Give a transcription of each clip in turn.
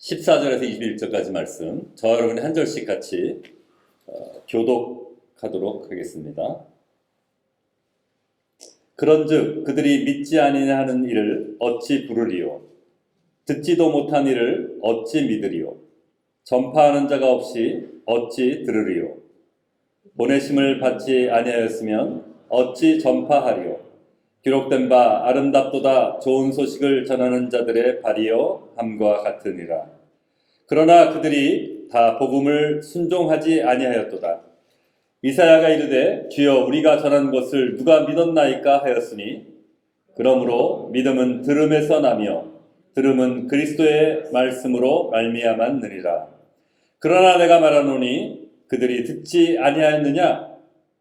14절에서 21절까지 말씀, 저와 여러분이 한 절씩 같이 교독하도록 하겠습니다. 그런즉 그들이 믿지 아니하는 하는 일을 어찌 부르리요? 듣지도 못한 일을 어찌 믿으리요? 전파하는 자가 없이 어찌 들으리요? 보내심을 받지 아니하였으면 어찌 전파하리요? 기록된 바 아름답도다 좋은 소식을 전하는 자들의 발이요 함과 같으니라. 그러나 그들이 다 복음을 순종하지 아니하였도다. 이사야가 이르되 주여 우리가 전한 것을 누가 믿었나이까 하였으니 그러므로 믿음은 들음에서 나며 들음은 그리스도의 말씀으로 말미암았느니라. 그러나 내가 말하노니 그들이 듣지 아니하였느냐?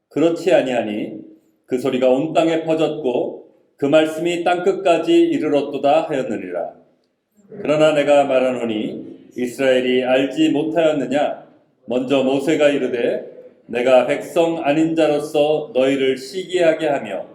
그렇지 아니하니 그 소리가 온 땅에 퍼졌고 그 말씀이 땅끝까지 이르렀도다 하였느니라. 그러나 내가 말하노니 이스라엘이 알지 못하였느냐? 먼저 모세가 이르되 내가 백성 아닌 자로서 너희를 시기하게 하며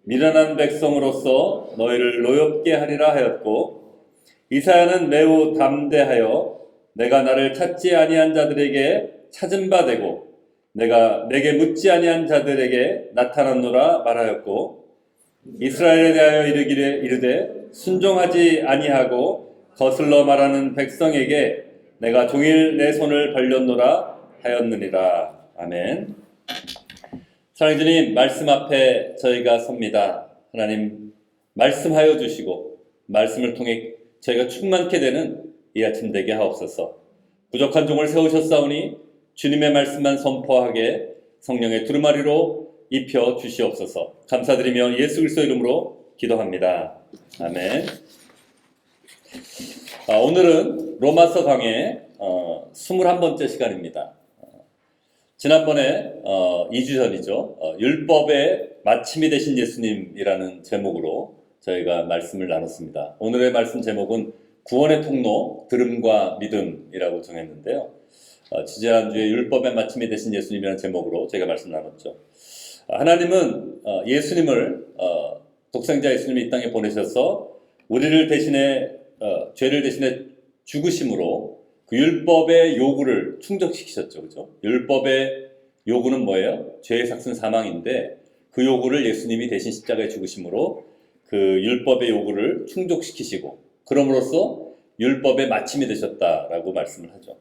미련한 백성으로서 너희를 노엽게 하리라 하였고, 이사야는 매우 담대하여 내가 나를 찾지 아니한 자들에게 찾은 바 되고 내가 내게 묻지 아니한 자들에게 나타났노라 말하였고, 이스라엘에 대하여 이르되 순종하지 아니하고 거슬러 말하는 백성에게 내가 종일 내 손을 벌렸노라 하였느니라. 아멘. 사랑하는 주님, 말씀 앞에 저희가 섭니다. 하나님 말씀하여 주시고 말씀을 통해 저희가 충만케 되는 이 아침 되게 하옵소서. 부족한 종을 세우셨사오니 주님의 말씀만 선포하게 성령의 두루마리로 입혀 주시옵소서. 감사드리며 예수 그리스도 이름으로 기도합니다. 아멘. 오늘은 로마서 강의 21번째 시간입니다. 지난번에 2주 전이죠. 율법의 마침이 되신 예수님이라는 제목으로 저희가 말씀을 나눴습니다. 오늘의 말씀 제목은 구원의 통로, 들음과 믿음이라고 정했는데요. 지지난주에 율법의 마침이 되신 예수님이라는 제목으로 제가 말씀 나눴죠. 하나님은 예수님을 독생자 예수님이 이 땅에 보내셔서 우리를 대신에 죄를 대신에 죽으심으로 그 율법의 요구를 충족시키셨죠. 그죠? 율법의 요구는 뭐예요? 죄의 삭은 사망인데 그 요구를 예수님이 대신 십자가에 죽으심으로 그 율법의 요구를 충족시키시고 그럼으로써 율법의 마침이 되셨다라고 말씀을 하죠.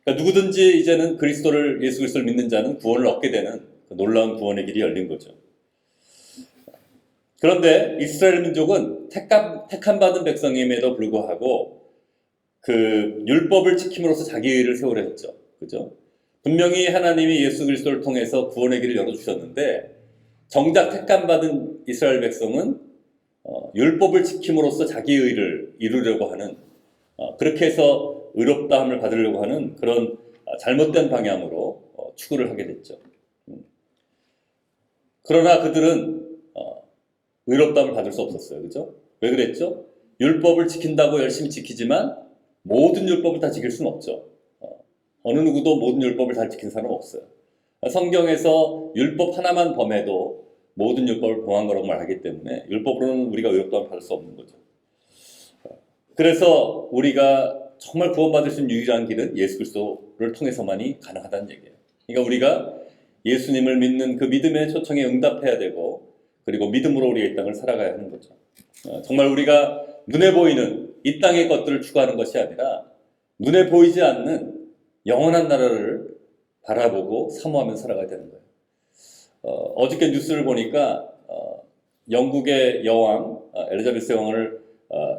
그러니까 누구든지 이제는 그리스도를 예수 그리스도를 믿는 자는 구원을 얻게 되는 그 놀라운 구원의 길이 열린 거죠. 그런데 이스라엘 민족은 택함 받은 백성임에도 불구하고 그 율법을 지킴으로써 자기 의를 세우려 했죠. 그죠? 분명히 하나님이 예수 그리스도를 통해서 구원의 길을 열어주셨는데 정작 택함 받은 이스라엘 백성은 율법을 지킴으로써 자기 의를 이루려고 하는 그렇게 해서 의롭다함을 받으려고 하는 그런 잘못된 방향으로 추구를 하게 됐죠. 그러나 그들은 의롭다함을 받을 수 없었어요. 그죠? 왜 그랬죠? 율법을 지킨다고 열심히 지키지만 모든 율법을 다 지킬 수는 없죠. 어느 누구도 모든 율법을 다 지킨 사람은 없어요. 성경에서 율법 하나만 범해도 모든 율법을 범한 거라고 말하기 때문에 율법으로는 우리가 의롭다함을 받을 수 없는 거죠. 그래서 우리가 정말 구원받을 수 있는 유일한 길은 예수 그리스도를 통해서만이 가능하다는 얘기예요. 그러니까 우리가 예수님을 믿는 그 믿음의 초청에 응답해야 되고 그리고 믿음으로 우리가 이 땅을 살아가야 하는 거죠. 정말 우리가 눈에 보이는 이 땅의 것들을 추구하는 것이 아니라 눈에 보이지 않는 영원한 나라를 바라보고 사모하면서 살아가야 되는 거예요. 어저께 뉴스를 보니까 영국의 여왕 엘리자베스 여왕을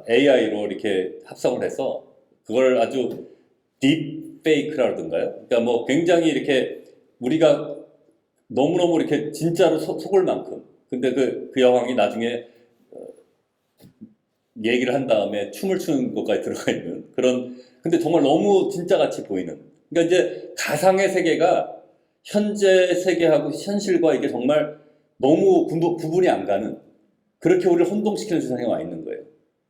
AI로 이렇게 합성을 해서 그걸 아주 딥페이크라든가요. 그러니까 뭐 굉장히 이렇게 우리가 너무너무 이렇게 진짜로 속을 만큼. 근데 그 여왕이 나중에 얘기를 한 다음에 춤을 추는 것까지 들어가 있는 그런, 근데 정말 너무 진짜같이 보이는. 그러니까 이제 가상의 세계가 현재 세계하고 현실과 이게 정말 너무 구분이 안 가는 그렇게 우리를 혼동시키는 세상에 와 있는 거예요.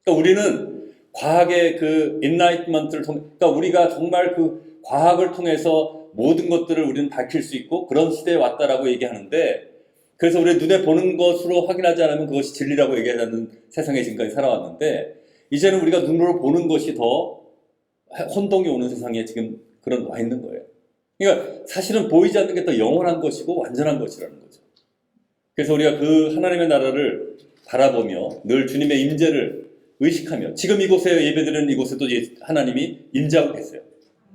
그러니까 우리는 과학의 그 인라이트먼트를 통해, 그러니까 우리가 정말 그 과학을 통해서 모든 것들을 우리는 밝힐 수 있고 그런 시대에 왔다라고 얘기하는데 그래서 우리 눈에 보는 것으로 확인하지 않으면 그것이 진리라고 얘기하는 세상에 지금까지 살아왔는데 이제는 우리가 눈으로 보는 것이 더 혼동이 오는 세상에 지금 그런 와 있는 거예요. 그러니까 사실은 보이지 않는 게 더 영원한 것이고 완전한 것이라는 거죠. 그래서 우리가 그 하나님의 나라를 바라보며 늘 주님의 임재를 의식하며 지금 이곳에 예배드리는 이곳에도 하나님이 임재하고 계세요.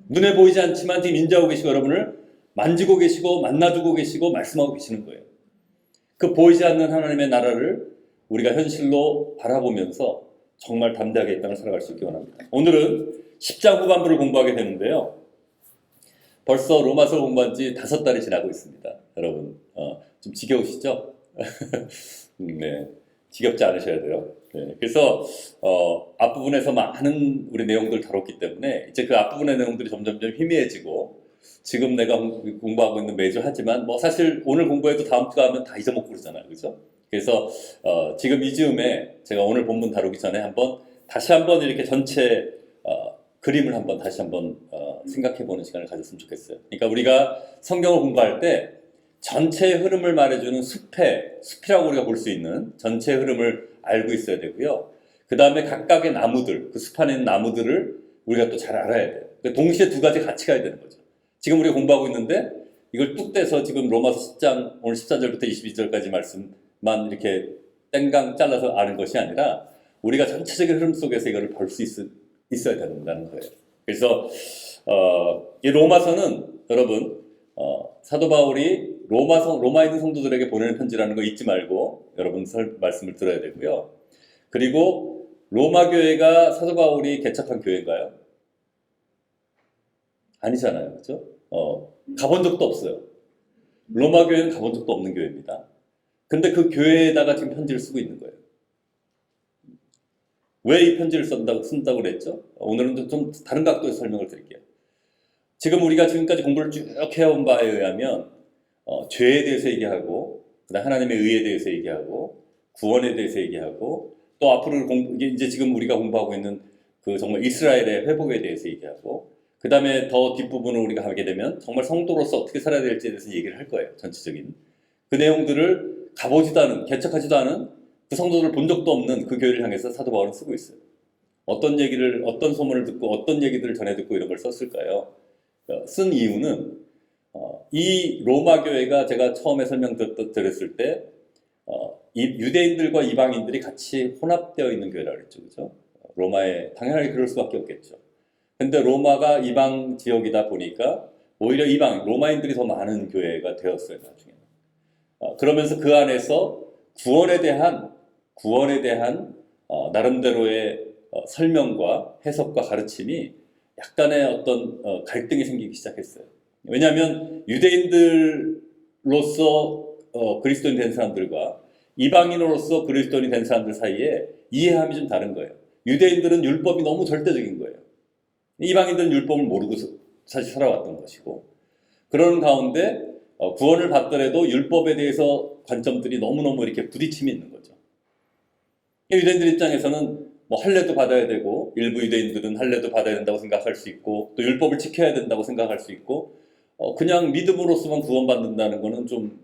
눈에 보이지 않지만 지금 임재하고 계시고 여러분을 만지고 계시고 만나주고 계시고 말씀하고 계시는 거예요. 그 보이지 않는 하나님의 나라를 우리가 현실로 바라보면서 정말 담대하게 이 땅을 살아갈 수 있기 원합니다. 오늘은 10장 후반부를 공부하게 되는데요. 벌써 로마서 공부한 지 5달이 지나고 있습니다. 여러분 좀 지겨우시죠? 네, 지겹지 않으셔야 돼요. 네, 그래서 앞부분에서 많은 우리 내용들 다뤘기 때문에 이제 그 앞부분의 내용들이 점점점 희미해지고 지금 내가 공부하고 있는 매주 하지만 뭐 사실 오늘 공부해도 다음 주가 하면 다 잊어먹고 그러잖아요. 그죠? 그래서 지금 이즈음에 제가 오늘 본문 다루기 전에 다시 한번 이렇게 전체 그림을 다시 한번 생각해보는 시간을 가졌으면 좋겠어요. 그러니까 우리가 성경을 공부할 때 전체의 흐름을 말해주는 숲이라고 우리가 볼 수 있는 전체의 흐름을 알고 있어야 되고요. 그 다음에 각각의 나무들, 그 숲 안에 있는 나무들을 우리가 또 잘 알아야 돼요. 그러니까 동시에 두 가지 같이 가야 되는 거죠. 지금 우리가 공부하고 있는데 이걸 뚝 떼서 지금 로마서 10장 오늘 14절부터 22절까지 말씀만 이렇게 땡강 잘라서 아는 것이 아니라 우리가 전체적인 흐름 속에서 이걸 볼 수 있어야 된다는 거예요. 그래서 이 로마서는 여러분 사도 바울이 로마에 있는 성도들에게 보내는 편지라는 거 잊지 말고 여러분 말씀을 들어야 되고요. 그리고 로마 교회가 사도 바울이 개척한 교회인가요? 아니잖아요. 그렇죠? 가본 적도 없어요. 로마 교회는 가본 적도 없는 교회입니다. 근데 그 교회에다가 지금 편지를 쓰고 있는 거예요. 왜 이 편지를 쓴다고 그랬죠? 오늘은 좀 다른 각도에서 설명을 드릴게요. 지금 우리가 지금까지 공부를 쭉 해온 바에 의하면 죄에 대해서 얘기하고 그다음 하나님의 의에 대해서 얘기하고 구원에 대해서 얘기하고 또 앞으로 이제 지금 우리가 공부하고 있는 그 정말 이스라엘의 회복에 대해서 얘기하고 그 다음에 더 뒷부분을 우리가 하게 되면 정말 성도로서 어떻게 살아야 될지에 대해서 얘기를 할 거예요. 전체적인 그 내용들을 가보지도 않은 개척하지도 않은 그 성도들을 본 적도 없는 그 교회를 향해서 사도 바울은 쓰고 있어요. 어떤 소문을 듣고 어떤 얘기들을 전해 듣고 이런 걸 썼을까요? 쓴 이유는 이 로마 교회가 제가 처음에 설명드렸을 때 유대인들과 이방인들이 같이 혼합되어 있는 교회라고 했죠. 그죠? 로마에 당연하게 그럴 수밖에 없겠죠. 근데 로마가 이방 지역이다 보니까 오히려 로마인들이 더 많은 교회가 되었어요. 나중에는. 그러면서 그 안에서 구원에 대한 나름대로의 설명과 해석과 가르침이 약간의 어떤 갈등이 생기기 시작했어요. 왜냐하면 유대인들로서 그리스도인 된 사람들과 이방인으로서 그리스도인이 된 사람들 사이에 이해함이 좀 다른 거예요. 유대인들은 율법이 너무 절대적인 거예요. 이방인들은 율법을 모르고 사실 살아왔던 것이고 그런 가운데 구원을 받더라도 율법에 대해서 관점들이 너무너무 이렇게 부딪힘이 있는 거죠. 유대인들 입장에서는 뭐 할례도 받아야 되고 일부 유대인들은 할례도 받아야 된다고 생각할 수 있고 또 율법을 지켜야 된다고 생각할 수 있고 그냥 믿음으로서만 구원받는다는 거는 좀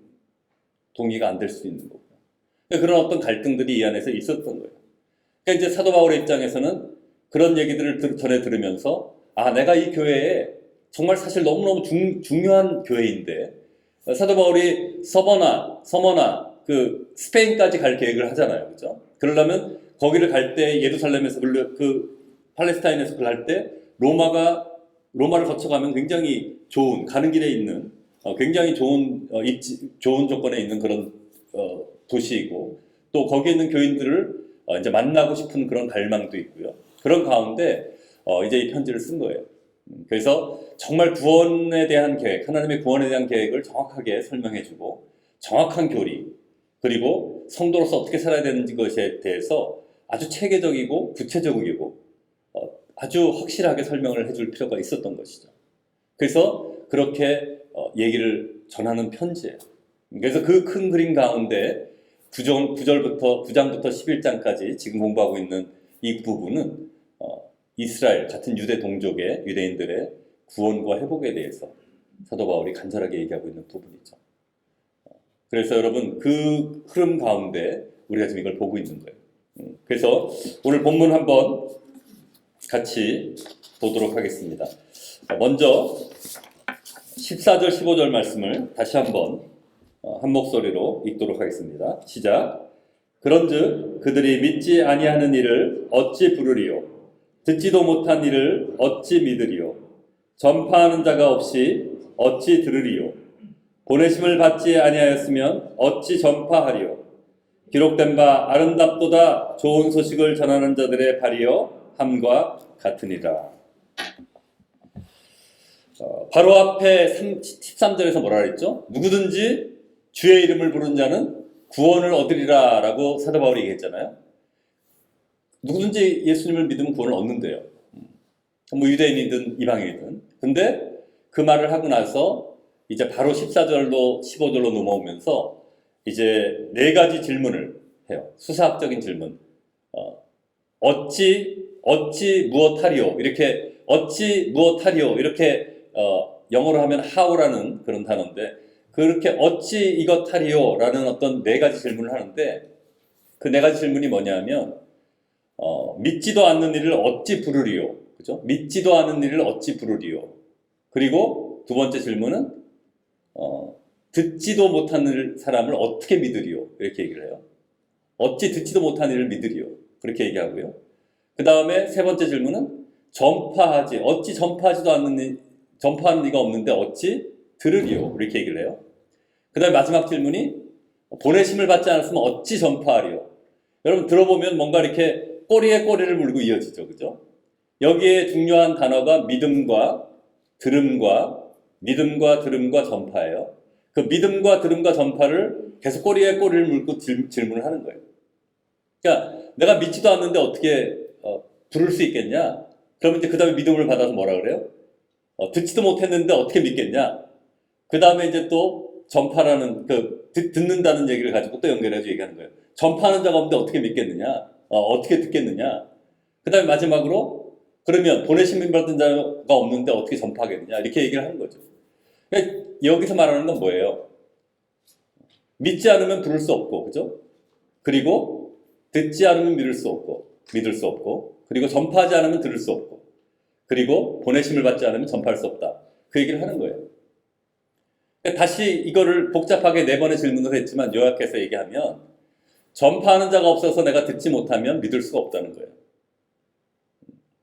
동의가 안 될 수 있는 거고요. 그러니까 그런 어떤 갈등들이 이 안에서 있었던 거예요. 그러니까 이제 사도 바울의 입장에서는 그런 얘기들을 전해 들으면서 내가 이 교회에 정말 사실 너무너무 중요한 교회인데 사도 바울이 서머나 그 스페인까지 갈 계획을 하잖아요. 그죠? 그러려면 거기를 갈 때 예루살렘에서 팔레스타인에서 갈 때 로마를 거쳐가면 굉장히 좋은 가는 길에 있는 굉장히 좋은 조건에 있는 그런 도시이고 또 거기에 있는 교인들을 이제 만나고 싶은 그런 갈망도 있고요. 그런 가운데 이제 이 편지를 쓴 거예요. 그래서 정말 구원에 대한 계획, 하나님의 구원에 대한 계획을 정확하게 설명해주고 정확한 교리 그리고 성도로서 어떻게 살아야 되는지 것에 대해서 아주 체계적이고 구체적이고 아주 확실하게 설명을 해줄 필요가 있었던 것이죠. 그래서 그렇게 얘기를 전하는 편지예요. 그래서 그 큰 그림 가운데 9장부터 11장까지 지금 공부하고 있는 이 부분은 이스라엘 같은 유대 동족의 유대인들의 구원과 회복에 대해서 사도 바울이 간절하게 얘기하고 있는 부분이죠. 그래서 여러분 그 흐름 가운데 우리가 지금 이걸 보고 있는 거예요. 그래서 오늘 본문 한번 같이 보도록 하겠습니다. 먼저 14절 15절 말씀을 다시 한번 한 목소리로 읽도록 하겠습니다. 시작. 그런즉 그들이 믿지 아니하는 이를 어찌 부르리요? 듣지도 못한 이를 어찌 믿으리요? 전파하는 자가 없이 어찌 들으리요? 보내심을 받지 아니하였으면 어찌 전파하리요? 기록된 바 아름답도다 좋은 소식을 전하는 자들의 발이여 함과 같으니라. 바로 앞에 13절에서 뭐라 그랬죠? 누구든지 주의 이름을 부른 자는 구원을 얻으리라 라고 사도 바울이 얘기했잖아요. 누구든지 예수님을 믿으면 구원을 얻는데요. 뭐 유대인이든 이방인이든. 근데 그 말을 하고 나서 이제 바로 14절로 15절로 넘어오면서 이제 4가지 질문을 해요. 수사학적인 질문. 어찌 무엇하리요? 이렇게 어찌 무엇하리요? 이렇게 영어로 하면 how라는 그런 단어인데 그렇게 어찌 이것하리요? 라는 어떤 4가지 질문을 하는데 그 4가지 질문이 뭐냐면 믿지도 않는 일을 어찌 부르리요? 그죠? 믿지도 않는 일을 어찌 부르리요? 그리고 두 번째 질문은 듣지도 못하는 사람을 어떻게 믿으리요? 이렇게 얘기를 해요. 어찌 듣지도 못하는 일을 믿으리요? 그렇게 얘기하고요. 그 다음에 세 번째 질문은 어찌 전파하지도 않는 전파하는 이가 없는데 어찌 들으리요? 이렇게 얘기를 해요. 그 다음에 마지막 질문이 보내심을 받지 않았으면 어찌 전파하리요? 여러분 들어보면 뭔가 이렇게 꼬리에 꼬리를 물고 이어지죠. 그죠? 여기에 중요한 단어가 믿음과 들음과 전파예요. 그 믿음과 들음과 전파를 계속 꼬리에 꼬리를 물고 질문을 하는 거예요. 그러니까 내가 믿지도 않는데 어떻게 부를 수 있겠냐? 그러면 이제 그 다음에 믿음을 받아서 뭐라 그래요? 듣지도 못했는데 어떻게 믿겠냐? 그 다음에 이제 또 전파라는 듣는다는 얘기를 가지고 또 연결해서 얘기하는 거예요. 전파하는 자가 없는데 어떻게 믿겠느냐? 어떻게 듣겠느냐? 그 다음에 마지막으로 그러면 보내심을 받은 자가 없는데 어떻게 전파하겠느냐? 이렇게 얘기를 하는 거죠. 그러니까 여기서 말하는 건 뭐예요? 믿지 않으면 부를 수 없고, 그죠? 그리고 듣지 않으면 믿을 수 없고, 그리고 전파하지 않으면 들을 수 없고, 그리고 보내심을 받지 않으면 전파할 수 없다. 그 얘기를 하는 거예요. 그러니까 다시 이거를 복잡하게 4번의 질문을 했지만 요약해서 얘기하면 전파하는 자가 없어서 내가 듣지 못하면 믿을 수가 없다는 거예요.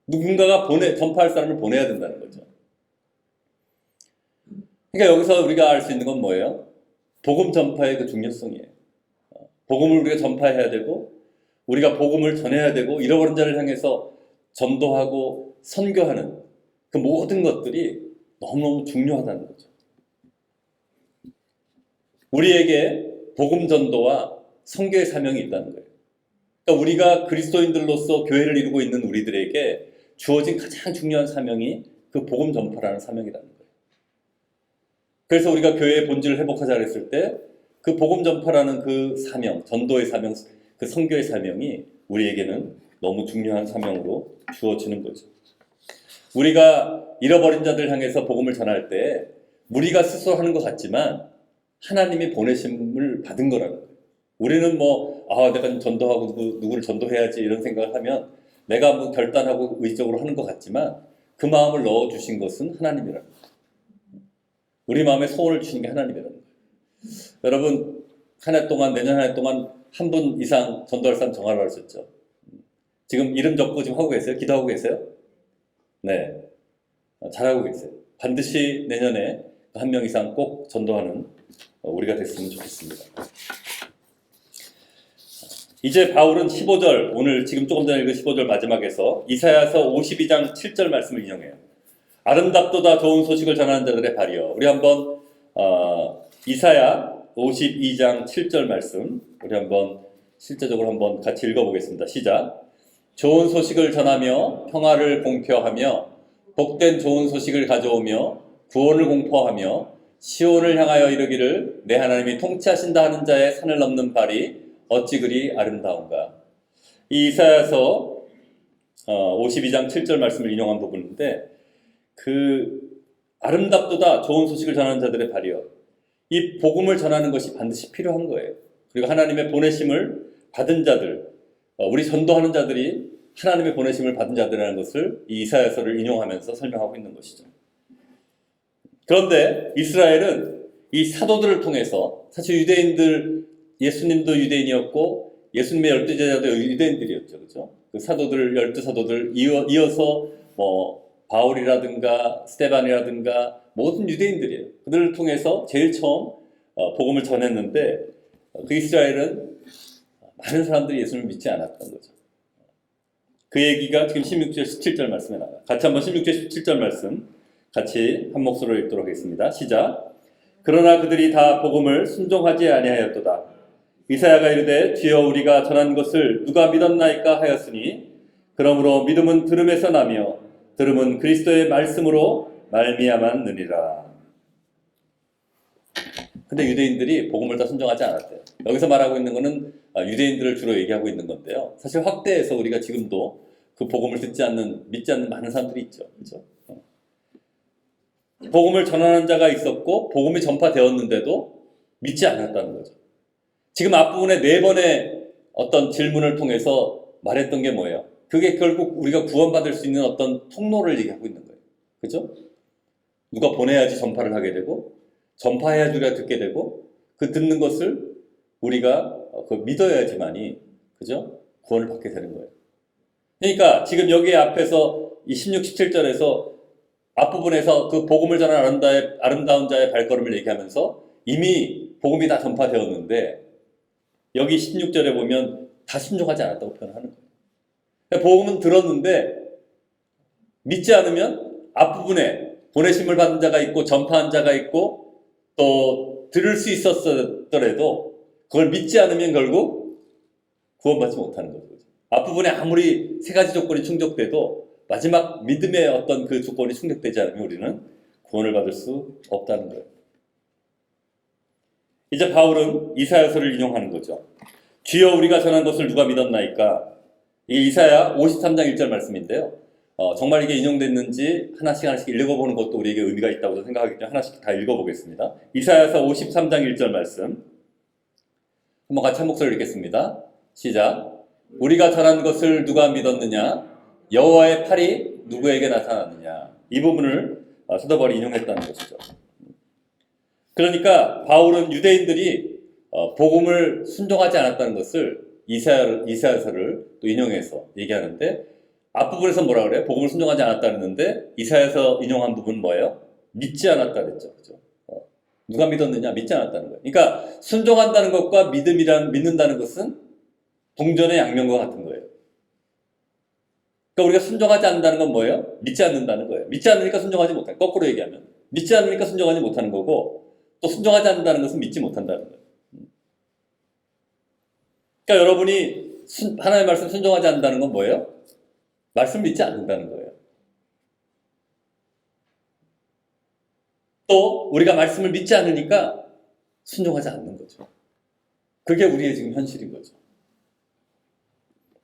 누군가가 전파할 사람을 보내야 된다는 거죠. 그러니까 여기서 우리가 알 수 있는 건 뭐예요? 복음 전파의 그 중요성이에요. 복음을 우리가 전파해야 되고 우리가 복음을 전해야 되고 잃어버린 자를 향해서 전도하고 선교하는 그 모든 것들이 너무너무 중요하다는 거죠. 우리에게 복음 전도와 선교의 사명이 있다는 거예요. 그러니까 우리가 그리스도인들로서 교회를 이루고 있는 우리들에게 주어진 가장 중요한 사명이 그 복음 전파라는 사명이라는 거예요. 그래서 우리가 교회의 본질을 회복하자 그랬을 때 그 복음 전파라는 그 사명, 전도의 사명, 그 선교의 사명이 우리에게는 너무 중요한 사명으로 주어지는 거죠. 우리가 잃어버린 자들 향해서 복음을 전할 때 우리가 스스로 하는 것 같지만 하나님이 보내심을 받은 거라는 거예요. 우리는 내가 좀 전도하고 누구를 전도해야지 이런 생각을 하면 내가 결단하고 의지적으로 하는 것 같지만 그 마음을 넣어주신 것은 하나님이라는 거예요. 우리 마음에 소원을 주신 게 하나님이라는 거예요. 여러분 내년 한 해 동안 한 분 이상 전도할 사람 정하라고 하셨죠. 지금 이름 적고 지금 하고 계세요? 기도하고 계세요? 네, 잘하고 계세요. 반드시 내년에 한 명 이상 꼭 전도하는 우리가 됐으면 좋겠습니다. 이제 바울은 15절, 오늘 지금 조금 전에 읽은 15절 마지막에서 이사야서 52장 7절 말씀을 인용해요. 아름답도다 좋은 소식을 전하는 자들의 발이여. 우리 한번 이사야 52장 7절 말씀 우리 한번 실제적으로 한번 같이 읽어보겠습니다. 시작. 좋은 소식을 전하며 평화를 공표하며 복된 좋은 소식을 가져오며 구원을 공포하며 시온을 향하여 이르기를 내 하나님이 통치하신다 하는 자의 산을 넘는 발이 어찌 그리 아름다운가. 이 이사야서 52장 7절 말씀을 인용한 부분인데 그 아름답도다 좋은 소식을 전하는 자들의 발이여. 이 복음을 전하는 것이 반드시 필요한 거예요. 그리고 하나님의 보내심을 받은 자들, 우리 전도하는 자들이 하나님의 보내심을 받은 자들이라는 것을 이 이사야서를 인용하면서 설명하고 있는 것이죠. 그런데 이스라엘은 이 사도들을 통해서, 사실 유대인들, 예수님도 유대인이었고 예수님의 12제자도 유대인들이었죠. 그죠? 그 사도들, 12사도들 이어서 뭐 바울이라든가 스데반이라든가 모든 유대인들이에요. 그들을 통해서 제일 처음 복음을 전했는데, 그 이스라엘은 많은 사람들이 예수님을 믿지 않았던 거죠. 그 얘기가 지금 16절 17절 말씀에 나와요. 같이 한번 16절 17절 말씀 같이 한 목소리로 읽도록 하겠습니다. 시작. 그러나 그들이 다 복음을 순종하지 아니하였도다. 이사야가 이르되 주여 우리가 전한 것을 누가 믿었나이까 하였으니 그러므로 믿음은 들음에서 나며 들음은 그리스도의 말씀으로 말미암았느니라. 근데 유대인들이 복음을 다 순종하지 않았대요. 여기서 말하고 있는 것은 유대인들을 주로 얘기하고 있는 건데요. 사실 확대해서 우리가 지금도 그 복음을 믿지 않는 많은 사람들이 있죠. 그렇죠? 복음을 전하는 자가 있었고 복음이 전파되었는데도 믿지 않았다는 거죠. 지금 앞부분에 4번의 어떤 질문을 통해서 말했던 게 뭐예요? 그게 결국 우리가 구원받을 수 있는 어떤 통로를 얘기하고 있는 거예요. 그죠? 누가 보내야지 전파를 하게 되고, 전파해야지 우리가 듣게 되고, 그 듣는 것을 우리가 믿어야지만이, 그죠? 구원을 받게 되는 거예요. 그러니까 지금 여기 앞에서 이 16, 17절에서 앞부분에서 그 복음을 전하는 아름다운 자의 발걸음을 얘기하면서 이미 복음이 다 전파되었는데, 여기 16절에 보면 다 순종하지 않았다고 표현하는 거예요. 그러니까 복음은 들었는데 믿지 않으면 앞부분에 보내심을 받은 자가 있고 전파한 자가 있고 또 들을 수 있었더라도 그걸 믿지 않으면 결국 구원받지 못하는 거죠. 앞부분에 아무리 3가지 조건이 충족돼도 마지막 믿음의 어떤 그 조건이 충족되지 않으면 우리는 구원을 받을 수 없다는 거예요. 이제 바울은 이사야서를 인용하는 거죠. 주여 우리가 전한 것을 누가 믿었나이까? 이게 이사야 53장 1절 말씀인데요. 정말 이게 인용됐는지 하나씩 읽어보는 것도 우리에게 의미가 있다고 생각하기 때문에 하나씩 다 읽어보겠습니다. 이사야서 53장 1절 말씀 한번 같이 한 목소리로 읽겠습니다. 시작. 우리가 전한 것을 누가 믿었느냐? 여호와의 팔이 누구에게 나타났느냐? 이 부분을 사도 바울이 인용했다는 것이죠. 그러니까 바울은 유대인들이 복음을 순종하지 않았다는 것을 이사야서를 또 인용해서 얘기하는데, 앞부분에서 뭐라 그래요? 복음을 순종하지 않았다는데 이사야서 인용한 부분은 뭐예요? 믿지 않았다 그랬죠. 그죠? 누가 믿었느냐? 믿지 않았다는 거예요. 그러니까 순종한다는 것과 믿는다는 것은 동전의 양면과 같은 거예요. 그러니까 우리가 순종하지 않는다는 건 뭐예요? 믿지 않는다는 거예요. 믿지 않으니까 순종하지 못하는, 거꾸로 얘기하면 믿지 않으니까 순종하지 못하는 거고, 또 순종하지 않는다는 것은 믿지 못한다는 거예요. 그러니까 여러분이 하나님의 말씀 순종하지 않는다는 건 뭐예요? 말씀 믿지 않는다는 거예요. 또 우리가 말씀을 믿지 않으니까 순종하지 않는 거죠. 그게 우리의 지금 현실인 거죠.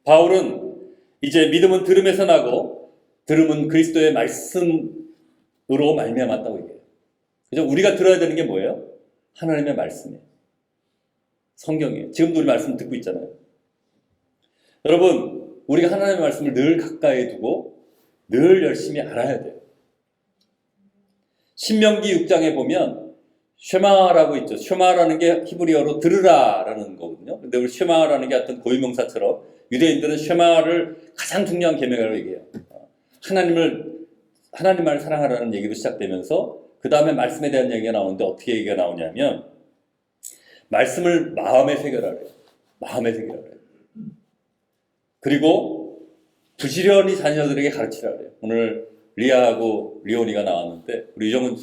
바울은 이제 믿음은 들음에서 나고 들음은 그리스도의 말씀으로 말미암았다고 얘기해요. 그죠? 우리가 들어야 되는 게 뭐예요? 하나님의 말씀이에요. 성경이에요. 지금도 우리 말씀 듣고 있잖아요. 여러분, 우리가 하나님의 말씀을 늘 가까이 두고 늘 열심히 알아야 돼요. 신명기 6장에 보면 쉐마라고 있죠. 쉐마라는 게 히브리어로 들으라라는 거거든요. 근데 우리 쉐마라는 게 어떤 고유명사처럼 유대인들은 쉐마를 가장 중요한 계명이라고 얘기해요. 하나님을 사랑하라는 얘기로 시작되면서 그 다음에 말씀에 대한 얘기가 나오는데 어떻게 얘기가 나오냐면 말씀을 마음에 새겨라래요. 마음에 새겨라래요. 그리고 부지런히 자녀들에게 가르치라 그래요. 오늘 리아하고 리온이가 나왔는데 우리 유정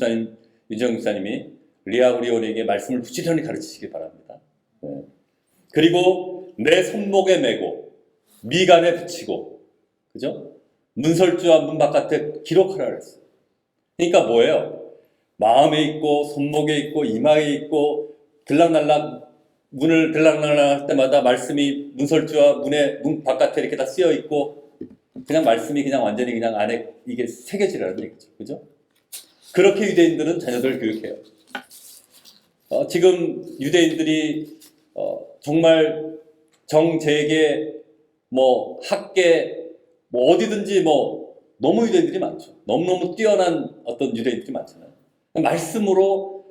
집사님이 리아하고 리온에게 말씀을 부지런히 가르치시기 바랍니다. 네. 그리고 내 손목에 메고 미간에 붙이고, 그죠? 문설주와 문 바깥에 기록하라 그랬어요. 그러니까 뭐예요? 마음에 있고 손목에 있고 이마에 있고 문을 들락날락 할 때마다 말씀이 문설주와 문 바깥에 이렇게 다 쓰여 있고 그냥 말씀이 그냥 완전히 그냥 안에 이게 새겨지라는 얘기죠. 그죠? 그렇게 유대인들은 자녀들을 교육해요. 지금 유대인들이 정말 정제계, 학계, 뭐 어디든지 뭐 너무 유대인들이 많죠. 너무너무 뛰어난 어떤 유대인들이 많잖아요. 말씀으로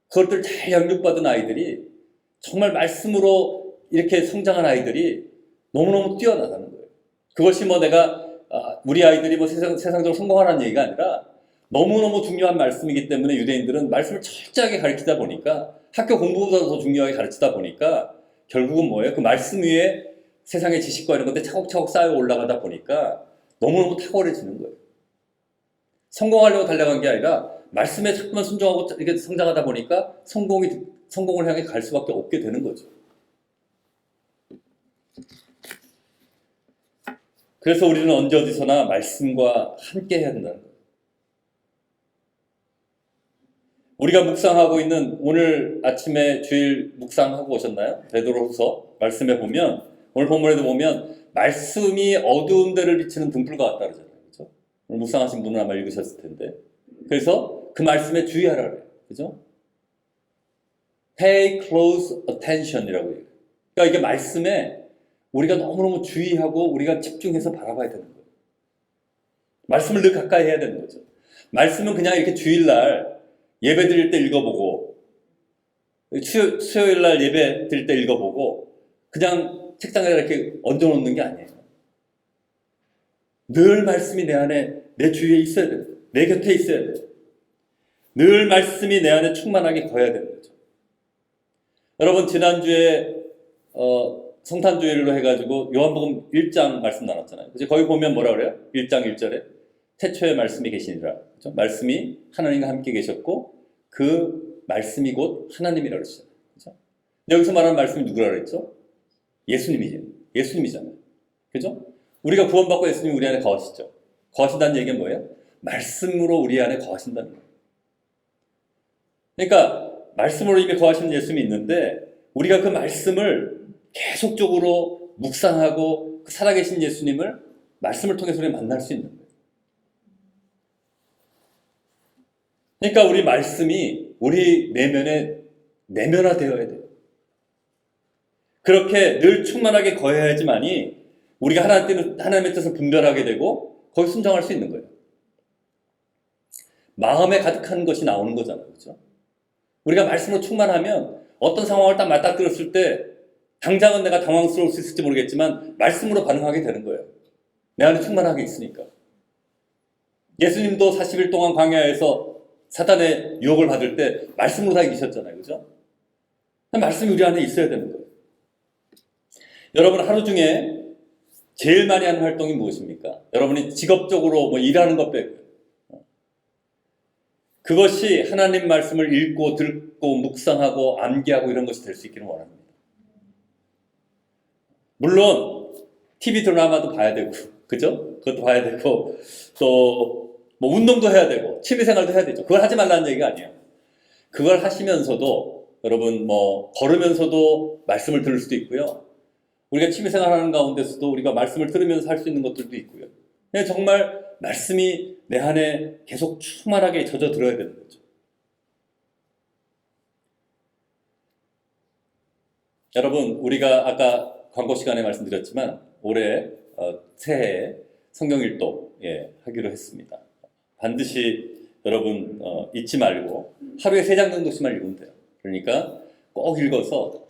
그것들 잘 양육받은 아이들이 정말 말씀으로 이렇게 성장한 아이들이 너무너무 뛰어나다는 거예요. 그것이 뭐 내가 우리 아이들이 뭐 세상적으로 성공하라는 얘기가 아니라 너무너무 중요한 말씀이기 때문에 유대인들은 말씀을 철저하게 가르치다 보니까 학교 공부보다 더 중요하게 가르치다 보니까 결국은 뭐예요? 그 말씀 위에 세상의 지식과 이런 것들 차곡차곡 쌓여 올라가다 보니까 너무너무 탁월해지는 거예요. 성공하려고 달려간 게 아니라 말씀에 자꾸만 순종하고 이렇게 성장하다 보니까 성공을 향해 갈 수밖에 없게 되는 거죠. 그래서 우리는 언제 어디서나 말씀과 함께 해야 된다는 거예요. 우리가 묵상하고 있는 오늘 아침에 주일 묵상하고 오셨나요? 베드로후서 말씀에 보면 오늘 본문에도 보면 말씀이 어두운 데를 비치는 등불과 같다 그러잖아요. 그렇죠? 오늘 묵상하신 분은 아마 읽으셨을 텐데. 그래서 그 말씀에 주의하라 그래요. 그죠? Pay close attention이라고 해요. 그러니까 이게 말씀에 우리가 너무너무 주의하고 우리가 집중해서 바라봐야 되는 거예요. 말씀을 늘 가까이 해야 되는 거죠. 말씀은 그냥 이렇게 주일날 예배 드릴 때 읽어보고 수요일날 예배 드릴 때 읽어보고 그냥 책상에다 이렇게 얹어놓는 게 아니에요. 늘 말씀이 내 안에 내 주위에 있어야 돼요. 내 곁에 있어야 돼요. 늘 말씀이 내 안에 충만하게 거해야 되는 거죠. 여러분 지난주에 성탄주일로 해가지고 요한복음 1장 말씀 나눴잖아요. 그래서 거기 보면 뭐라 그래요? 1장 1절에 태초에 말씀이 계시니라. 그렇죠? 말씀이 하나님과 함께 계셨고 그 말씀이 곧 하나님이라 그랬어요. 그렇죠? 근데 여기서 말하는 말씀이 누구라 그랬죠? 예수님이잖아요. 그죠? 우리가 구원받고 예수님이 우리 안에 거하시죠. 거하신다는 얘기는 뭐예요? 말씀으로 우리 안에 거하신다는 거예요. 그러니까 말씀으로 이미 거하시는 예수님이 있는데 우리가 그 말씀을 계속적으로 묵상하고 그 살아계신 예수님을 말씀을 통해서 우리가 만날 수 있는 거예요. 그러니까 우리 말씀이 우리 내면에 내면화되어야 돼요. 그렇게 늘 충만하게 거해야지만이 우리가 하나님의 뜻을 분별하게 되고 거기 순종할 수 있는 거예요. 마음에 가득한 것이 나오는 거잖아요. 그렇죠? 우리가 말씀으로 충만하면 어떤 상황을 딱 맞닥뜨렸을 때 당장은 내가 당황스러울 수 있을지 모르겠지만 말씀으로 반응하게 되는 거예요. 내 안에 충만하게 있으니까. 예수님도 40일 동안 광야에서 사탄의 유혹을 받을 때 말씀으로 다 이기셨잖아요. 그죠? 말씀이 우리 안에 있어야 되는 거예요. 여러분 하루 중에 제일 많이 하는 활동이 무엇입니까? 여러분이 직업적으로 뭐 일하는 것 빼고 그것이 하나님 말씀을 읽고 듣고 묵상하고 암기하고 이런 것이 될 수 있기를 원합니다. 물론 TV 드라마도 봐야 되고 그죠? 그것도 봐야 되고 또 뭐 운동도 해야 되고 취미생활도 해야 되죠. 그걸 하지 말라는 얘기가 아니에요. 그걸 하시면서도 여러분 뭐 걸으면서도 말씀을 들을 수도 있고요. 우리가 취미생활하는 가운데서도 우리가 말씀을 들으면서 할 수 있는 것들도 있고요. 정말 말씀이 내 안에 계속 충만하게 젖어 들어야 되는 거죠. 여러분 우리가 아까 광고 시간에 말씀드렸지만 올해 새해에 성경 읽도 하기로 했습니다. 반드시 여러분 잊지 말고 하루에 3장 정도씩만 읽으면 돼요. 그러니까 꼭 읽어서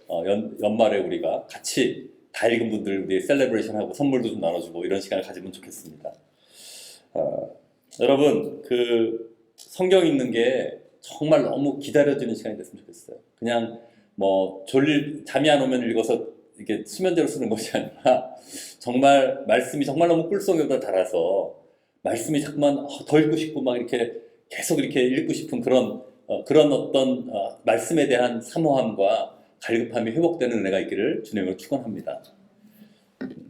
연말에 우리가 같이 다 읽은 분들 우리 셀레브레이션하고 선물도 좀 나눠주고 이런 시간을 가지면 좋겠습니다. 여러분 그 성경 읽는 게 정말 너무 기다려지는 시간이 됐으면 좋겠어요. 그냥 뭐 잠이 안 오면 읽어서 이렇게 수면제로 쓰는 것이 아니라 정말 말씀이 정말 너무 꿀송이보다 달아서 말씀이 자꾸만 더 읽고 싶고 막 이렇게 계속 이렇게 읽고 싶은 그런 어떤 말씀에 대한 사모함과 갈급함이 회복되는 은혜가 있기를 주님으로 축원합니다.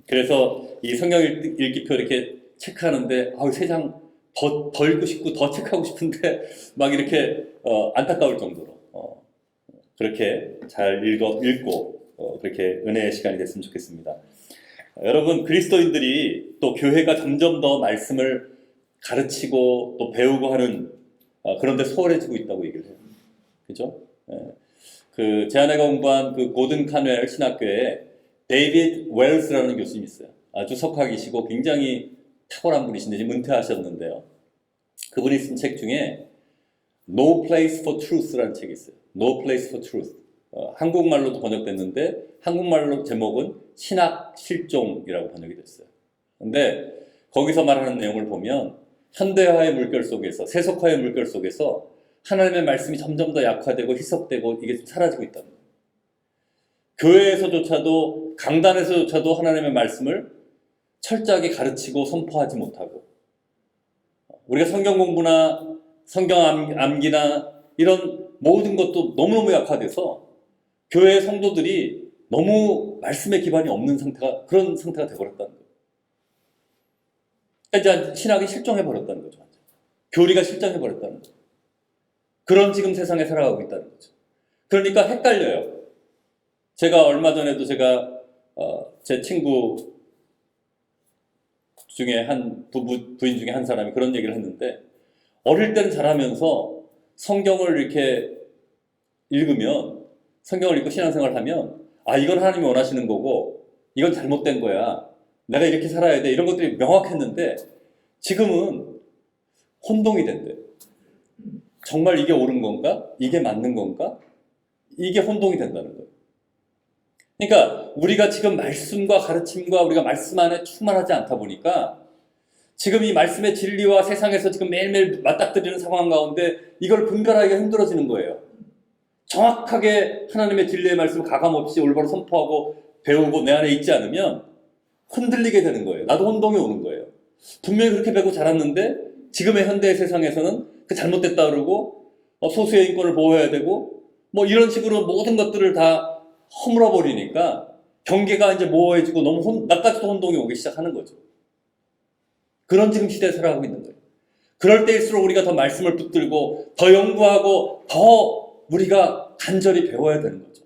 그래서 이 성경 읽기표 이렇게 체크하는데 3장 더 읽고 싶고 더 체크하고 싶은데 막 이렇게 안타까울 정도로 그렇게 잘 읽고 그렇게 은혜의 시간이 됐으면 좋겠습니다. 여러분 그리스도인들이 또 교회가 점점 더 말씀을 가르치고 또 배우고 하는 그런데 소홀해지고 있다고 얘기를 해요. 그죠? 그 제 아내가 공부한 그 고든 카넬 신학교에 데이비드 웰스라는 교수님이 있어요. 아주 석학이시고 굉장히 탁월한 분이신데 지금 은퇴하셨는데요. 그분이 쓴 책 중에 No Place for Truth라는 책이 있어요. No Place for Truth. 한국말로도 번역됐는데 한국말로 제목은 신학 실종이라고 번역이 됐어요. 근데 거기서 말하는 내용을 보면 현대화의 물결 속에서, 세속화의 물결 속에서 하나님의 말씀이 점점 더 약화되고 희석되고 이게 사라지고 있다는 거예요. 교회에서조차도, 강단에서조차도 하나님의 말씀을 철저하게 가르치고 선포하지 못하고, 우리가 성경 공부나 성경 암기나 이런 모든 것도 너무너무 약화돼서 교회 성도들이 너무 말씀의 기반이 없는 상태가, 그런 상태가 되어버렸다는 거예요. 이제 신학이 실종해버렸다는 거죠. 교리가 실종해버렸다는 거죠. 그런 지금 세상에 살아가고 있다는 거죠. 그러니까 헷갈려요. 제가 얼마 전에도 제 친구 중에 부인 중에 한 사람이 그런 얘기를 했는데, 어릴 때는 잘하면서 성경을 이렇게 읽으면, 성경을 읽고 신앙생활을 하면, 아, 이건 하나님이 원하시는 거고, 이건 잘못된 거야. 내가 이렇게 살아야 돼. 이런 것들이 명확했는데, 지금은 혼동이 된대. 정말 이게 옳은 건가? 이게 맞는 건가? 이게 혼동이 된다는 거예요. 그러니까 우리가 지금 말씀과 가르침과 우리가 말씀 안에 충만하지 않다 보니까 지금 이 말씀의 진리와 세상에서 지금 매일매일 맞닥뜨리는 상황 가운데 이걸 분별하기가 힘들어지는 거예요. 정확하게 하나님의 진리의 말씀을 가감없이 올바로 선포하고 배우고 내 안에 있지 않으면 흔들리게 되는 거예요. 나도 혼동이 오는 거예요. 분명히 그렇게 배우고 자랐는데 지금의 현대의 세상에서는 그 잘못됐다 그러고 소수의 인권을 보호해야 되고 뭐 이런 식으로 모든 것들을 다 허물어 버리니까 경계가 이제 모호해지고 너무 나까지도 혼동이 오기 시작하는 거죠. 그런 지금 시대에 살아가고 있는 거예요. 그럴 때일수록 우리가 더 말씀을 붙들고 더 연구하고 더 우리가 간절히 배워야 되는 거죠.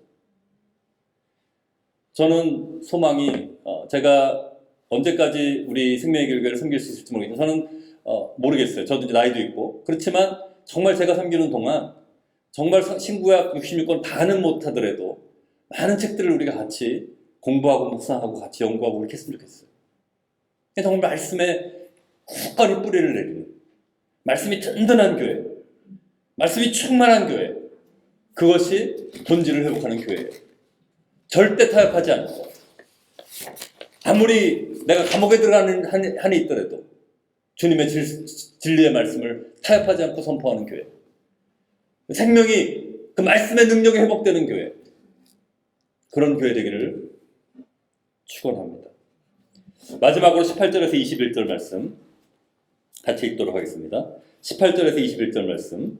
저는 소망이 제가 언제까지 우리 생명의 교회를 섬길 수 있을지 모르겠는데 저는 모르겠어요. 저도 이제 나이도 있고 그렇지만 정말 제가 섬기는 동안 정말 신구약 66권 다는 못하더라도 많은 책들을 우리가 같이 공부하고 묵상하고 같이 연구하고 그렇게 했으면 좋겠어요. 정말 말씀에 굳건히 뿌리를 내리는, 말씀이 든든한 교회, 말씀이 충만한 교회, 그것이 본질을 회복하는 교회예요. 절대 타협하지 않고 아무리 내가 감옥에 들어가는 한이 있더라도 주님의 진리의 말씀을 타협하지 않고 선포하는 교회, 생명이 그 말씀의 능력이 회복되는 교회, 그런 교회 되기를 축원합니다. 마지막으로 18절에서 21절 말씀 같이 읽도록 하겠습니다. 18절에서 21절 말씀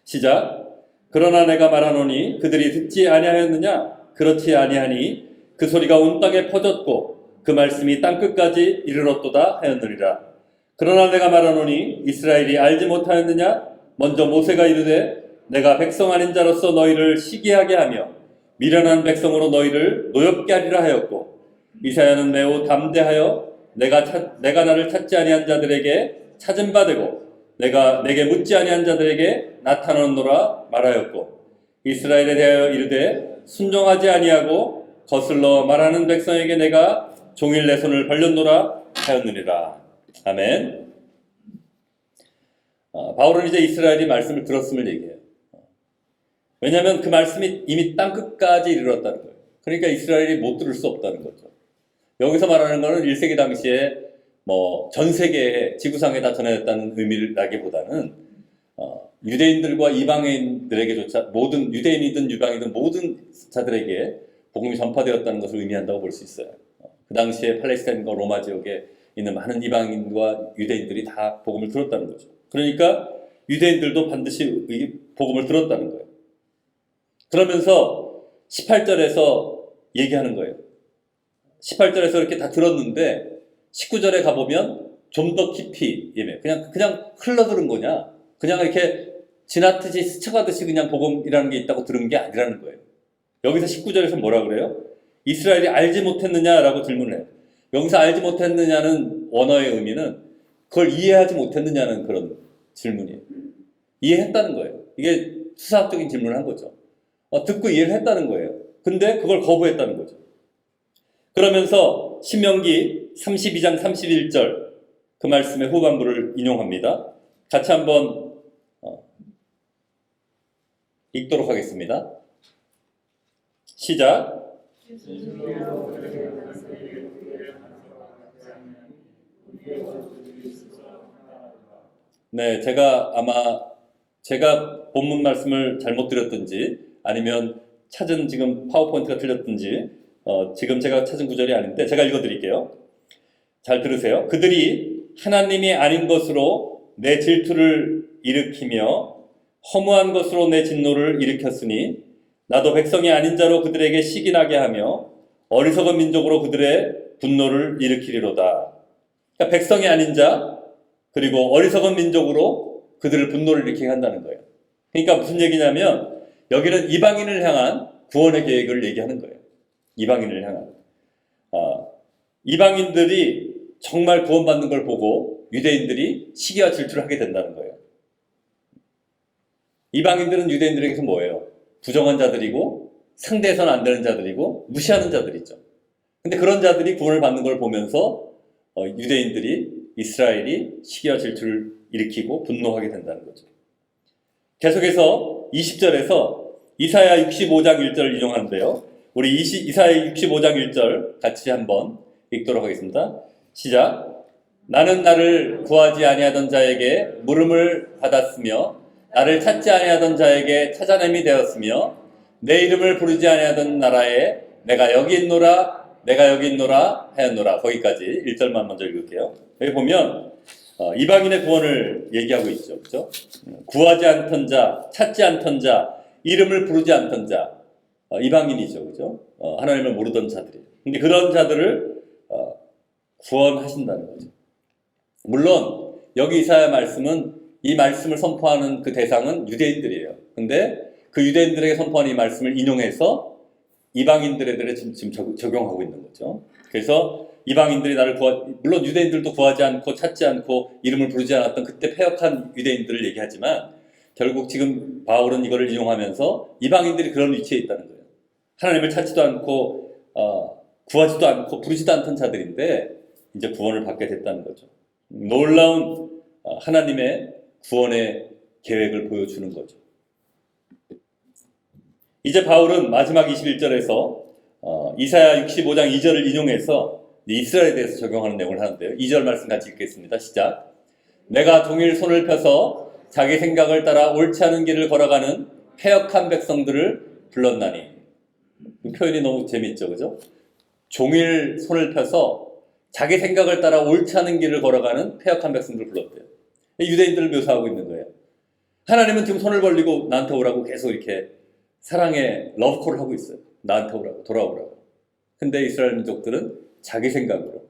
시작. 그러나 내가 말하노니 그들이 듣지 아니하였느냐? 그렇지 아니하니 그 소리가 온 땅에 퍼졌고 그 말씀이 땅끝까지 이르렀도다 하였느니라. 그러나 내가 말하노니 이스라엘이 알지 못하였느냐? 먼저 모세가 이르되 내가 백성 아닌 자로서 너희를 시기하게 하며 미련한 백성으로 너희를 노엽게 하리라 하였고, 이사야는 매우 담대하여 내가 나를 찾지 아니한 자들에게 찾은 바 되고 내가 내게 묻지 아니한 자들에게 나타나노라 말하였고, 이스라엘에 대하여 이르되 순종하지 아니하고 거슬러 말하는 백성에게 내가 종일 내 손을 벌렸노라 하였느니라. 아멘. 바울은 이제 이스라엘이 말씀을 들었음을 얘기해요. 왜냐하면 그 말씀이 이미 땅끝까지 이르렀다는 거예요. 그러니까 이스라엘이 못 들을 수 없다는 거죠. 여기서 말하는 것은 1세기 당시에 전 세계에 지구상에 다 전해졌다는 의미라기보다는 유대인들과 이방인들에게조차 모든 유대인이든 유방이든 모든 자들에게 복음이 전파되었다는 것을 의미한다고 볼 수 있어요. 그 당시에 팔레스타인과 로마 지역에 있는 많은 이방인과 유대인들이 다 복음을 들었다는 거죠. 그러니까 유대인들도 반드시 복음을 들었다는 거예요. 그러면서 18절에서 얘기하는 거예요. 18절에서 이렇게 다 들었는데 19절에 가보면 좀 더 깊이 그냥 흘러들은 거냐, 그냥 이렇게 지나치듯이 스쳐가듯이 그냥 복음이라는 게 있다고 들은 게 아니라는 거예요. 여기서 19절에서 뭐라 그래요? 이스라엘이 알지 못했느냐라고 질문을 해요. 여기서 알지 못했느냐는 원어의 의미는 그걸 이해하지 못했느냐는 그런 질문이에요. 이해했다는 거예요. 이게 수사학적인 질문을 한 거죠. 듣고 이해를 했다는 거예요. 근데 그걸 거부했다는 거죠. 그러면서 신명기 32장 31절 그 말씀의 후반부를 인용합니다. 같이 한번 읽도록 하겠습니다. 시작. 네, 제가 본문 말씀을 잘못 드렸든지 아니면 찾은 지금 파워포인트가 틀렸든지 지금 제가 찾은 구절이 아닌데 제가 읽어드릴게요. 잘 들으세요. 그들이 하나님이 아닌 것으로 내 질투를 일으키며 허무한 것으로 내 진노를 일으켰으니 나도 백성이 아닌 자로 그들에게 시기 나게 하며 어리석은 민족으로 그들의 분노를 일으키리로다. 그러니까 백성이 아닌 자 그리고 어리석은 민족으로 그들을 분노를 일으키게 한다는 거예요. 그러니까 무슨 얘기냐면 여기는 이방인을 향한 구원의 계획을 얘기하는 거예요. 이방인을 향한. 이방인들이 정말 구원받는 걸 보고 유대인들이 시기와 질투를 하게 된다는 거예요. 이방인들은 유대인들에게서 뭐예요? 부정한 자들이고 상대해서는 안 되는 자들이고 무시하는 자들이죠. 근데 그런 자들이 구원을 받는 걸 보면서 유대인들이 이스라엘이 시기와 질투를 일으키고 분노하게 된다는 거죠. 계속해서 20절에서 이사야 65장 1절을 인용하는데요. 우리 이사야 65장 1절 같이 한번 읽도록 하겠습니다. 시작. 나는 나를 구하지 아니하던 자에게 물음을 받았으며 나를 찾지 아니하던 자에게 찾아냄이 되었으며 내 이름을 부르지 아니하던 나라에 내가 여기 있노라 하였노라. 거기까지 1절만 먼저 읽을게요. 여기 보면 이방인의 구원을 얘기하고 있죠. 그렇죠? 구하지 않던 자, 찾지 않던 자, 이름을 부르지 않던 자, 이방인이죠. 그렇죠? 하나님을 모르던 자들이. 근데 그런 자들을 구원하신다는 거죠. 물론 여기 이사야 말씀은 이 말씀을 선포하는 그 대상은 유대인들이에요. 근데 그 유대인들에게 선포하는 이 말씀을 인용해서 이방인들에게 지금 적용하고 있는 거죠. 그래서 이방인들이 물론 유대인들도 구하지 않고 찾지 않고 이름을 부르지 않았던 그때 패역한 유대인들을 얘기하지만 결국 지금 바울은 이거를 인용하면서 이방인들이 그런 위치에 있다는 거예요. 하나님을 찾지도 않고 구하지도 않고 부르지도 않던 자들인데 이제 구원을 받게 됐다는 거죠. 놀라운 하나님의 구원의 계획을 보여주는 거죠. 이제 바울은 마지막 21절에서 이사야 65장 2절을 인용해서 이스라엘에 대해서 적용하는 내용을 하는데요. 2절 말씀 같이 읽겠습니다. 시작. 내가 종일 손을 펴서 자기 생각을 따라 옳지 않은 길을 걸어가는 패역한 백성들을 불렀나니. 이 표현이 너무 재밌죠, 그죠? 종일 손을 펴서 자기 생각을 따라 옳지 않은 길을 걸어가는 패역한 백성들을 불렀대요. 유대인들을 묘사하고 있는 거예요. 하나님은 지금 손을 벌리고 나한테 오라고 계속 이렇게 사랑의 러브콜을 하고 있어요. 나한테 오라고, 돌아오라고. 근데 이스라엘 민족들은 자기 생각으로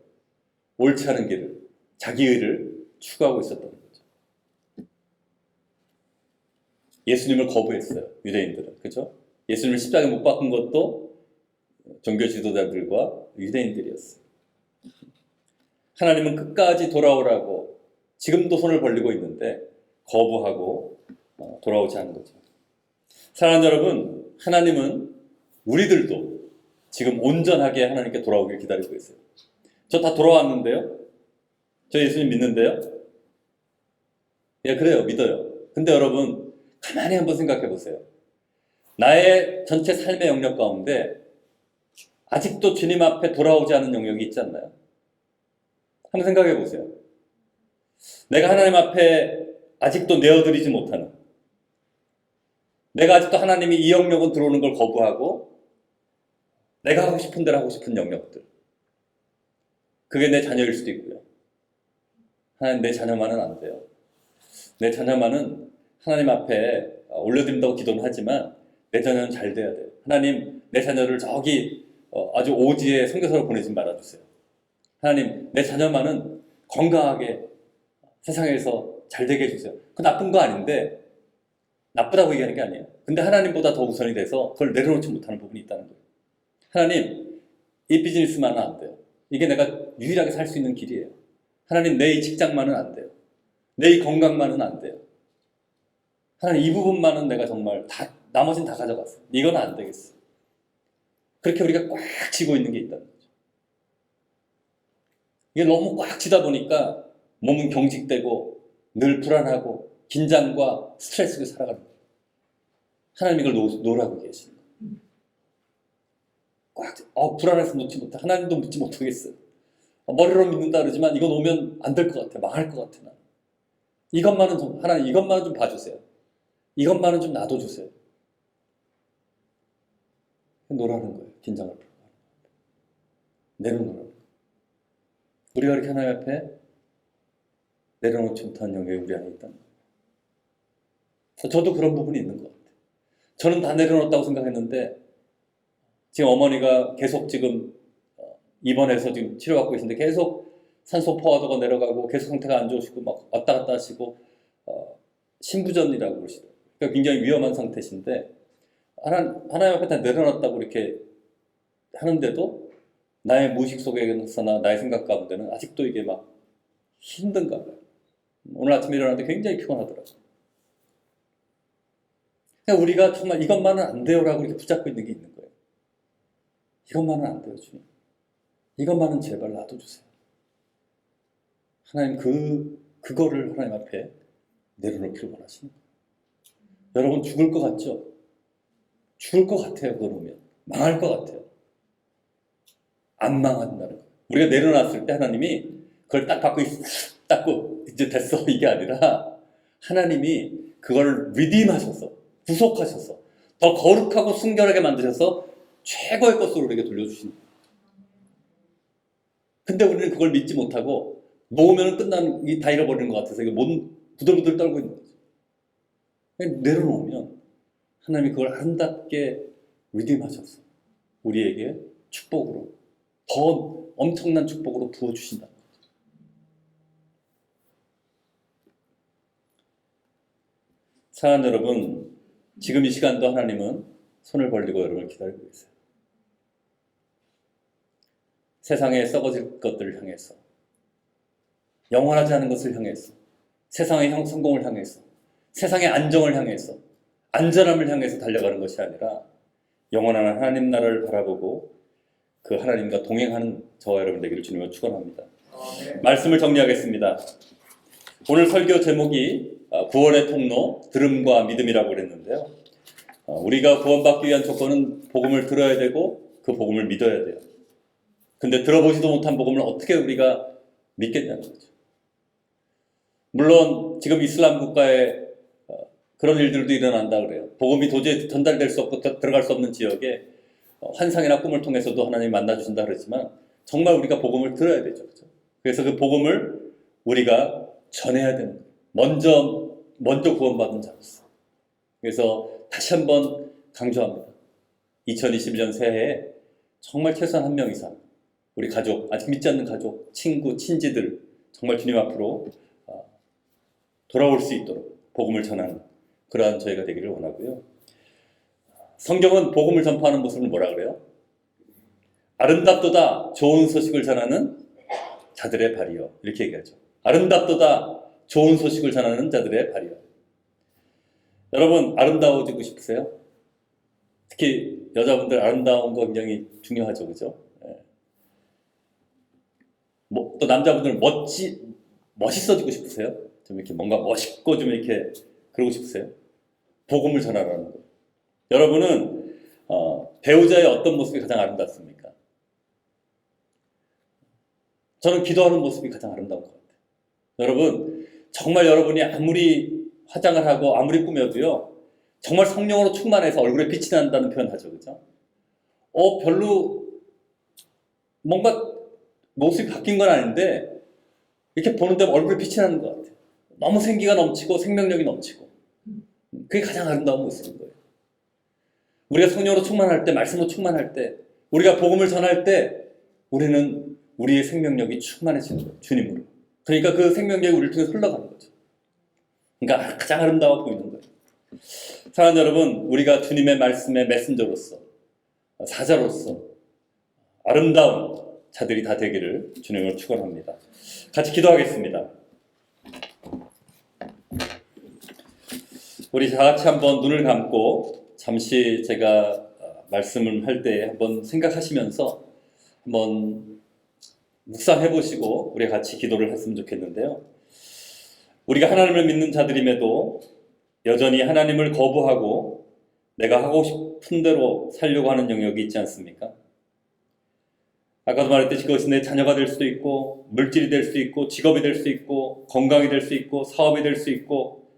옳지 않은 길을, 자기 의를 추구하고 있었던 거죠. 예수님을 거부했어요. 유대인들은. 그렇죠? 예수님을 십자가에 못 박은 것도 종교 지도자들과 유대인들이었어요. 하나님은 끝까지 돌아오라고 지금도 손을 벌리고 있는데 거부하고 돌아오지 않는 거죠. 사랑하는 여러분, 하나님은 우리들도 지금 온전하게 하나님께 돌아오길 기다리고 있어요. 저 다 돌아왔는데요? 저 예수님 믿는데요? 예, 그래요. 믿어요. 근데 여러분, 가만히 한번 생각해 보세요. 나의 전체 삶의 영역 가운데 아직도 주님 앞에 돌아오지 않은 영역이 있지 않나요? 한번 생각해 보세요. 내가 하나님 앞에 아직도 내어드리지 못하는, 내가 아직도 하나님이 이 영역은 들어오는 걸 거부하고 내가 하고 싶은 대로 하고 싶은 영역들, 그게 내 자녀일 수도 있고요. 하나님, 내 자녀만은 안 돼요. 내 자녀만은 하나님 앞에 올려드린다고 기도는 하지만 내 자녀는 잘 돼야 돼요. 하나님, 내 자녀를 저기 아주 오지에 선교사로 보내지 말아주세요. 하나님, 내 자녀만은 건강하게 세상에서 잘 되게 해주세요. 그거 나쁜 거 아닌데, 나쁘다고 얘기하는 게 아니에요. 근데 하나님보다 더 우선이 돼서 그걸 내려놓지 못하는 부분이 있다는 거예요. 하나님, 이 비즈니스만은 안 돼요. 이게 내가 유일하게 살 수 있는 길이에요. 하나님, 내 이 직장만은 안 돼요. 내 이 건강만은 안 돼요. 하나님, 이 부분만은 내가 정말 나머지는 다 가져갔어요. 이건 안 되겠어. 그렇게 우리가 꽉 쥐고 있는 게 있다는 거죠. 이게 너무 꽉 쥐다 보니까 몸은 경직되고 늘 불안하고 긴장과 스트레스로 살아가는 거예요. 하나님 이걸 놓으라고 계시는 거예요. 꽉 불안해서 놓지 못해. 하나님도 믿지 못하겠어요. 머리로 믿는다 그러지만 이거 놓으면 안 될 것 같아. 망할 것 같아. 난. 이것만은 좀 하나님 이것만은 좀 봐주세요. 이것만은 좀 놔둬주세요. 놓으라는 거예요. 긴장을 풀고 내려놓으라는 거예요. 우리가 이렇게 하나님 앞에 내려놓지 못한 영역이 우리 안에 있다는 거예요. 저도 그런 부분이 있는 것 같아요. 저는 다 내려놓았다고 생각했는데 지금 어머니가 계속 지금 입원해서 지금 치료받고 계신데 계속 산소 포화도가 내려가고 계속 상태가 안 좋으시고 막 왔다 갔다 하시고 신부전이라고 그러시더라고요. 그러니까 굉장히 위험한 상태신데 하나님 앞에 다 내려놨다고 이렇게 하는데도 나의 무의식 속에서나 나의 생각 가운데는 아직도 이게 막 힘든가 봐요. 오늘 아침에 일어났는데 굉장히 피곤하더라고요. 그러니까 우리가 정말 이것만은 안 돼요라고 이렇게 붙잡고 있는 게 있는 거예요. 이것만은 안 돼요, 주님. 이것만은 제발 놔둬주세요. 하나님 그거를 하나님 앞에 내려놓기를 원하시는 거예요. 여러분 죽을 것 같죠? 죽을 것 같아요. 그거 놓으면 망할 것 같아요. 안 망한다는 거예요. 우리가 내려놨을 때 하나님이 그걸 딱 닦고 이제 됐어 이게 아니라 하나님이 그걸 리딤하셔서 구속하셔서 더 거룩하고 순결하게 만드셔서 최고의 것으로 우리에게 돌려주신 거예요. 근데 우리는 그걸 믿지 못하고 놓으면 다 잃어버리는 것 같아서 이게 몸 부들부들 떨고 있는 거죠. 내려놓으면 하나님이 그걸 아름답게 리딤하셔서 우리에게 축복으로 더 엄청난 축복으로 부어주신다는 거죠. 사랑하는 여러분, 지금 이 시간도 하나님은 손을 벌리고 여러분을 기다리고 계세요. 세상에 썩어질 것들을 향해서, 영원하지 않은 것을 향해서, 세상의 성공을 향해서, 세상의 안정을 향해서, 안전함을 향해서 달려가는 것이 아니라 영원한 하나님 나라를 바라보고 그 하나님과 동행하는 저와 여러분 되기를 주님으로 축원합니다. 말씀을 정리하겠습니다. 오늘 설교 제목이 구원의 통로, 들음과 믿음이라고 그랬는데요. 우리가 구원받기 위한 조건은 복음을 들어야 되고 그 복음을 믿어야 돼요. 근데 들어보지도 못한 복음을 어떻게 우리가 믿겠냐는 거죠. 물론 지금 이슬람 국가에 그런 일들도 일어난다 그래요. 복음이 도저히 전달될 수 없고 들어갈 수 없는 지역에 환상이나 꿈을 통해서도 하나님이 만나주신다 그러지만 정말 우리가 복음을 들어야 되죠. 그렇죠? 그래서 그 복음을 우리가 전해야 되는 거예요. 먼저 구원받은 자로서. 그래서 다시 한번 강조합니다. 2021년 새해에 정말 최소한 한 명 이상 우리 가족, 아직 믿지 않는 가족, 친구, 친지들 정말 주님 앞으로 돌아올 수 있도록 복음을 전하는 그러한 저희가 되기를 원하고요. 성경은 복음을 전파하는 모습을 뭐라 그래요? 아름답도다 좋은 소식을 전하는 자들의 발이요. 이렇게 얘기하죠. 아름답도다 좋은 소식을 전하는 자들의 발이요. 여러분 아름다워지고 싶으세요? 특히 여자분들 아름다운 거 굉장히 중요하죠. 그죠? 또 남자분들 멋있어지고 싶으세요? 좀 이렇게 뭔가 멋있고 좀 이렇게 그러고 싶으세요? 복음을 전하라는 거예요. 여러분은 배우자의 어떤 모습이 가장 아름답습니까? 저는 기도하는 모습이 가장 아름다운 것 같아요. 여러분 정말 여러분이 아무리 화장을 하고 아무리 꾸며도요 정말 성령으로 충만해서 얼굴에 빛이 난다는 표현 하죠. 그죠? 별로 뭔가 모습이 바뀐 건 아닌데 이렇게 보는데 얼굴에 빛이 나는 것 같아요. 너무 생기가 넘치고 생명력이 넘치고 그게 가장 아름다운 모습인 거예요. 우리가 성령으로 충만할 때, 말씀으로 충만할 때, 우리가 복음을 전할 때 우리는 우리의 생명력이 충만해지는 거예요. 주님으로. 그러니까 그 생명력이 우리를 통해 흘러가는 거죠. 그러니까 가장 아름다워 보이는 거예요. 사랑하는 여러분, 우리가 주님의 말씀의 메신저로서, 사자로서 아름다운 자들이 다 되기를 주님으로 축원합니다. 같이 기도하겠습니다. 우리 다 같이 한번 눈을 감고 잠시 제가 말씀을 할 때 한번 생각하시면서 한번 묵상해 보시고 우리 같이 기도를 했으면 좋겠는데요. 우리가 하나님을 믿는 자들임에도 여전히 하나님을 거부하고 내가 하고 싶은 대로 살려고 하는 영역이 있지 않습니까? 아까도 말했듯이 그것이 내 자녀가 될 수도 있고 물질이 될 수 있고 직업이 될 수 있고 건강이 될 수 있고 사업이 될 수 있고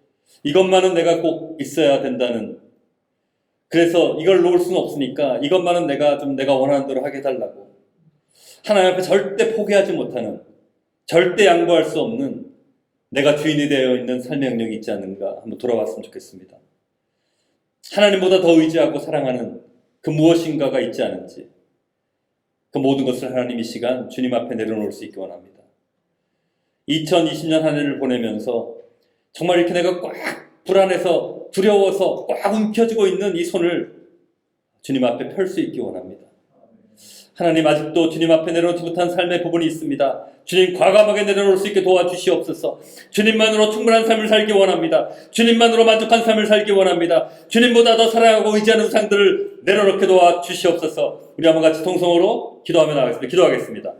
이것만은 내가 꼭 있어야 된다는, 그래서 이걸 놓을 수는 없으니까 이것만은 내가 원하는 대로 하게 해달라고 하나님 앞에 절대 포기하지 못하는, 절대 양보할 수 없는 내가 주인이 되어 있는 삶의 영역이 있지 않는가 한번 돌아봤으면 좋겠습니다. 하나님보다 더 의지하고 사랑하는 그 무엇인가가 있지 않은지, 그 모든 것을 하나님 이 시간 주님 앞에 내려놓을 수 있기 원합니다. 2020년 한 해를 보내면서 정말 이렇게 내가 꽉 불안해서 두려워서 꽉 움켜쥐고 있는 이 손을 주님 앞에 펼 수 있기 원합니다. 하나님, 아직도 주님 앞에 내려놓지 못한 삶의 부분이 있습니다. 주님, 과감하게 내려놓을 수 있게 도와주시옵소서. 주님만으로 충분한 삶을 살기 원합니다. 주님만으로 만족한 삶을 살기 원합니다. 주님보다 더 사랑하고 의지하는 우상들을 내려놓게 도와주시옵소서. 우리 한번 같이 통성으로 기도하며 나가겠습니다. 기도하겠습니다.